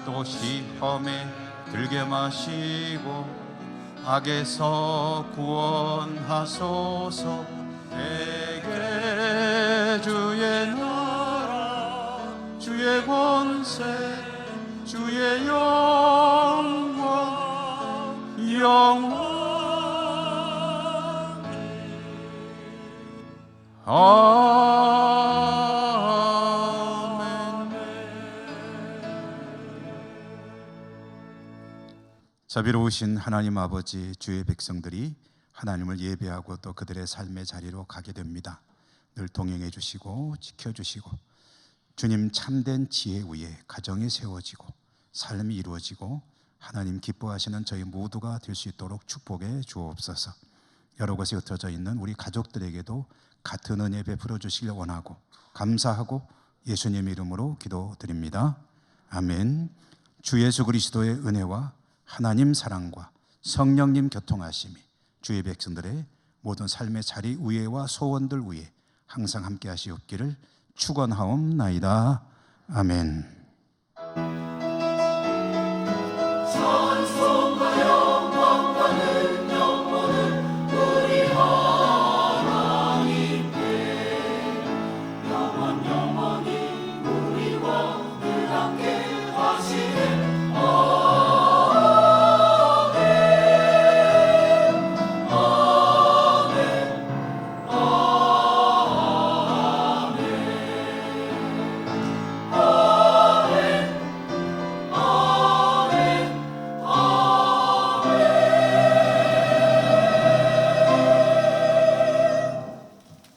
또 시험에 들게 마시고 악에서 구원하소서. 내게 주의 나라 주의 권세 주의 영광 영원히 아멘. 자비로우신 하나님 아버지, 주의 백성들이 하나님을 예배하고 또 그들의 삶의 자리로 가게 됩니다. 늘 동행해 주시고 지켜주시고 주님 참된 지혜 위에 가정이 세워지고 삶이 이루어지고 하나님 기뻐하시는 저희 모두가 될 수 있도록 축복해 주옵소서. 여러 곳에 흩어져 있는 우리 가족들에게도 같은 은혜 베풀어 주시길 원하고 감사하고 예수님 이름으로 기도드립니다. 아멘. 주 예수 그리스도의 은혜와 하나님 사랑과 성령님 교통하심이 주의 백성들의 모든 삶의 자리 위에와 소원들 위에 항상 함께 하시옵기를 축원하옵나이다. 아멘.